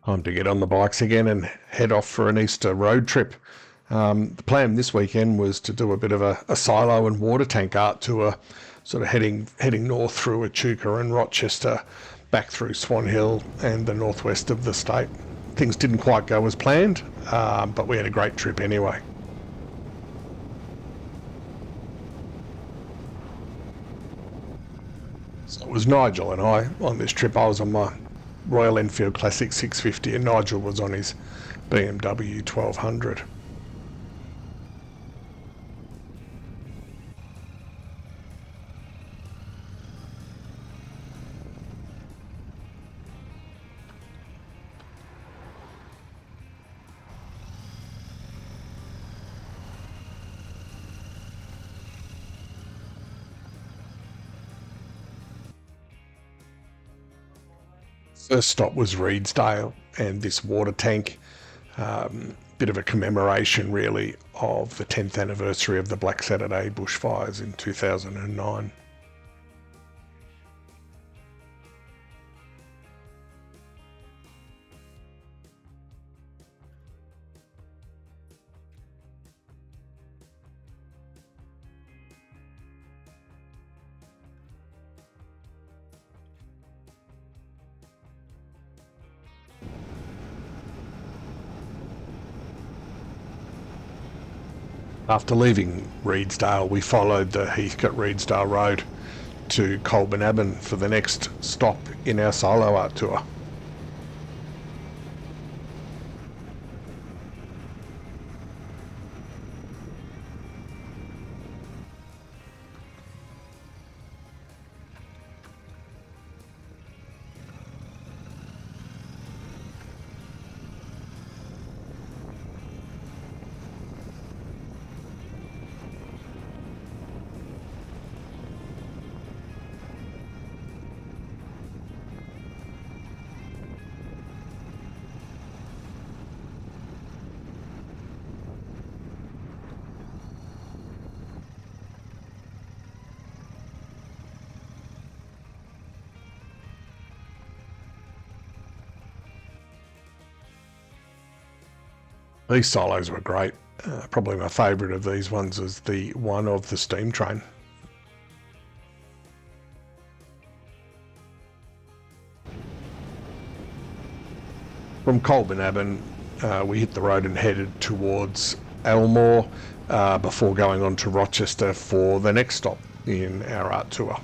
Time to get on the bikes again and head off for an Easter road trip. The plan this weekend was to do a bit of a silo and water tank art tour, sort of heading north through Echuca and Rochester, back through Swan Hill and the northwest of the state. Things didn't quite go as planned, but we had a great trip anyway. So it was Nigel and I on this trip. I was on my Royal Enfield Classic 650 and Nigel was on his BMW 1200. First stop was Reedsdale and this water tank, bit of a commemoration really of the 10th anniversary of the Black Saturday bushfires in 2009. After leaving Reedsdale, we followed the Heathcote-Reedsdale Road to Colbinabbin for the next stop in our solo art tour. These solos were great. Probably my favourite of these ones is the one of the steam train. From Colbinabbin, we hit the road and headed towards Elmore before going on to Rochester for the next stop in our art tour.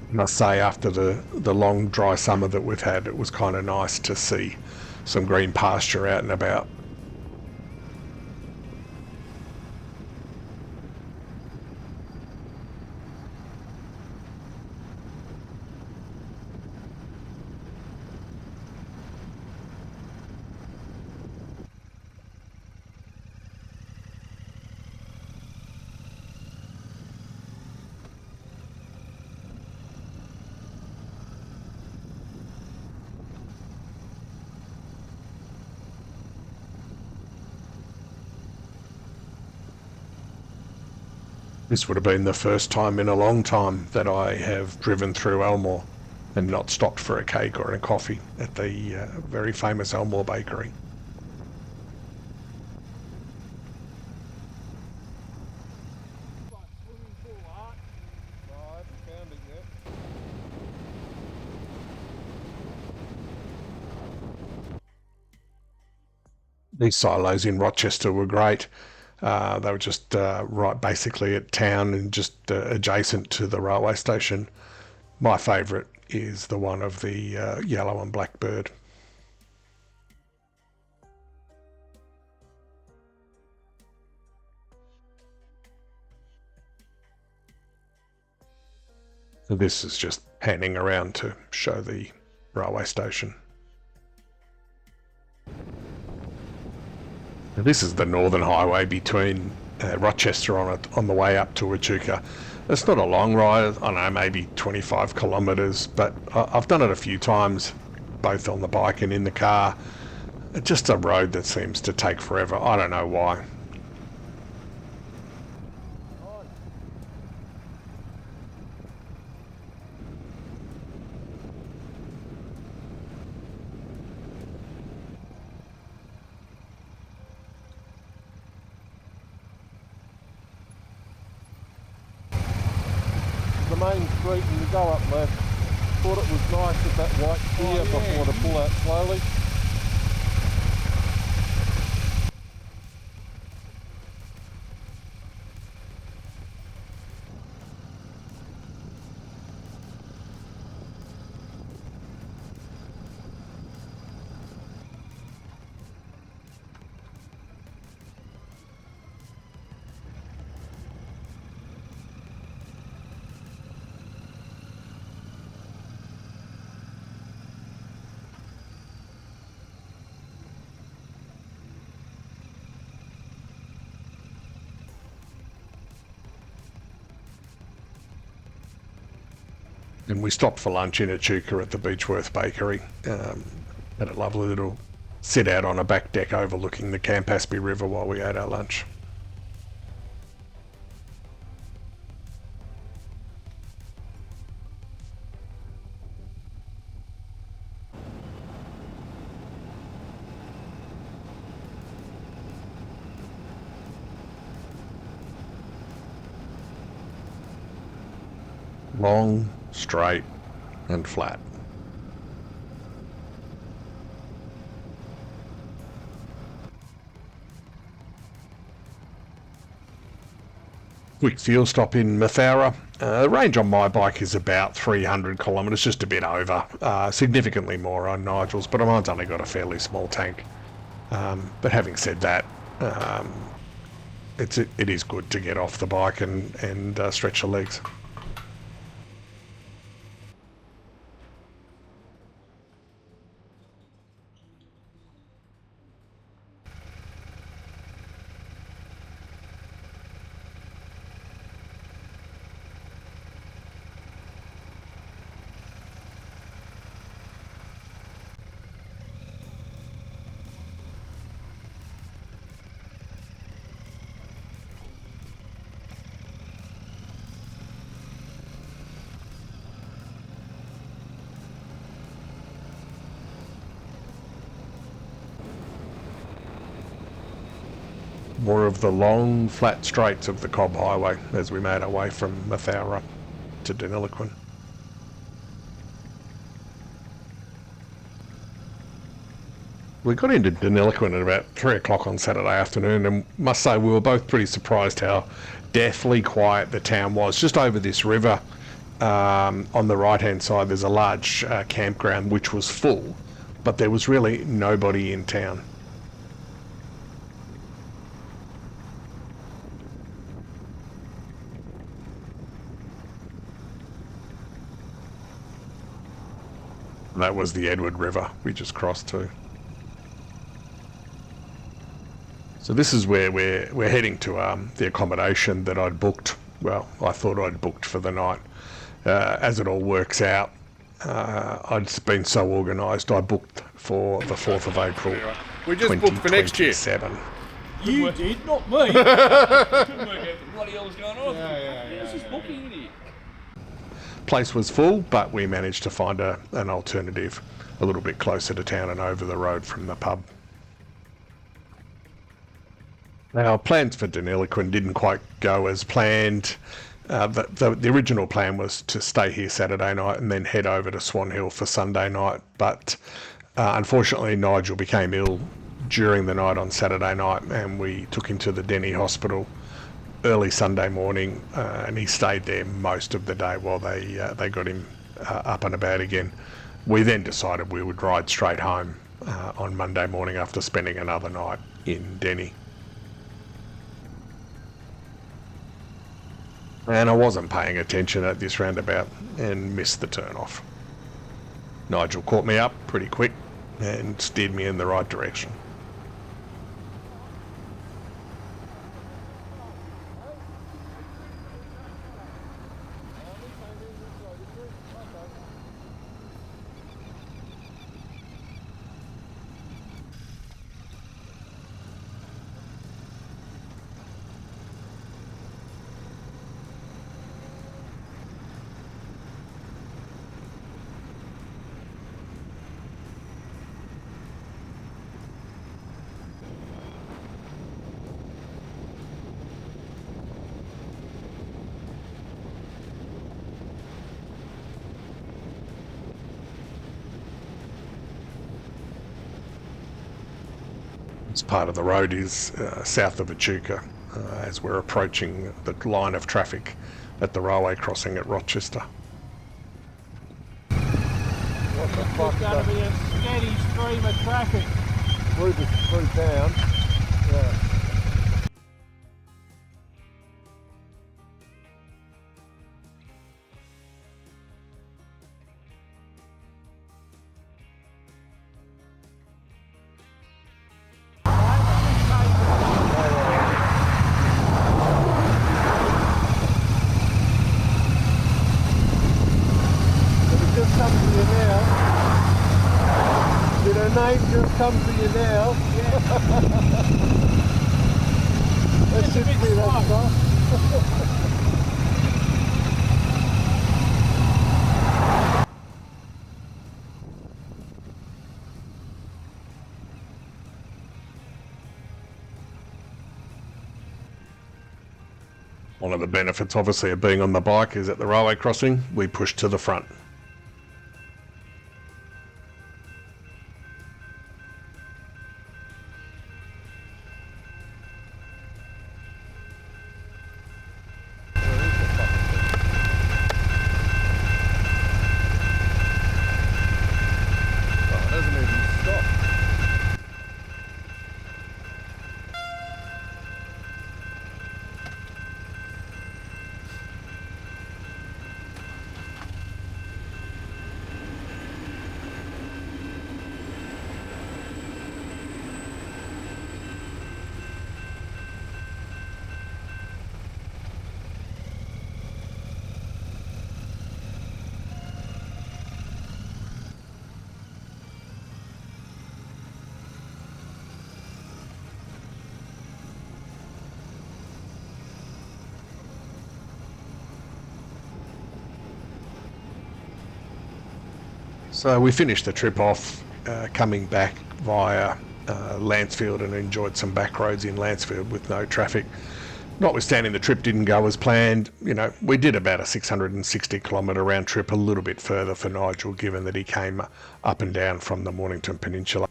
I must say, after the long dry summer that we've had, it was kind of nice to see some green pasture out and about. This would have been the first time in a long time that I have driven through Elmore and not stopped for a cake or a coffee at the very famous Elmore Bakery. These silos in Rochester were great. They were just right basically at town and just adjacent to the railway station. My favourite is the one of the yellow and black bird. So this is just panning around to show the railway station. This is the Northern Highway between Rochester on the way up to Echuca. It's not a long ride, I don't know, maybe 25 kilometres, but I've done it a few times, both on the bike and in the car. It's just a road that seems to take forever. I don't know why. The main street and you go up left. Thought it was nice with that white clear before to pull out slowly. And we stopped for lunch in Echuca at the Beechworth Bakery. Had a lovely little sit out on a back deck overlooking the Campaspe River while we ate our lunch. Long, straight and flat. Quick fuel stop in Mathara. The range on my bike is about 300 kilometres, just a bit over. Significantly more on Nigel's, but mine's only got a fairly small tank. But having said that, it is good to get off the bike and stretch the legs. More of the long, flat straights of the Cobb Highway as we made our way from Mathara to Deniliquin. We got into Deniliquin at about 3 o'clock on Saturday afternoon, and must say we were both pretty surprised how deathly quiet the town was. Just over this river, on the right-hand side, there's a large campground which was full, but there was really nobody in town. That was the Edward River we just crossed to. So this is where we're heading to the accommodation that I'd booked. Well, I thought I'd booked for the night. As it all works out, I'd been so organised, I booked for the 4th of April. We just booked for next year. You did, not me. Couldn't work out what the bloody hell was going on. How's this booking in here? Place was full, but we managed to find an alternative a little bit closer to town and over the road from the pub. Our plans for Deniliquin didn't quite go as planned. The original plan was to stay here Saturday night and then head over to Swan Hill for Sunday night, but unfortunately Nigel became ill during the night on Saturday night, and we took him to the Denny Hospital early Sunday morning, and he stayed there most of the day while they got him up and about again. We then decided we would ride straight home on Monday morning after spending another night in Denny. And I wasn't paying attention at this roundabout and missed the turn-off. Nigel caught me up pretty quick and steered me in the right direction. This part of the road is south of Echuca as we're approaching the line of traffic at the railway crossing at Rochester. What the It's fuck? going to be a steady stream of traffic. Through town. Yeah. Just come to you now. Did her name just come to you now? Yeah. That Just a should bit be that slow. stuff. One of the benefits, obviously, of being on the bike is at the railway crossing, we push to the front. Oh, it doesn't even stop. So we finished the trip off coming back via Lancefield and enjoyed some back roads in Lancefield with no traffic. Notwithstanding the trip didn't go as planned, you know, we did about a 660 kilometre round trip, a little bit further for Nigel, given that he came up and down from the Mornington Peninsula.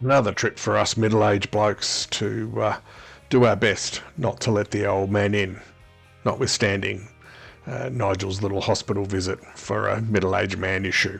Another trip for us middle-aged blokes to do our best not to let the old man in, notwithstanding Nigel's little hospital visit for a middle-aged man issue.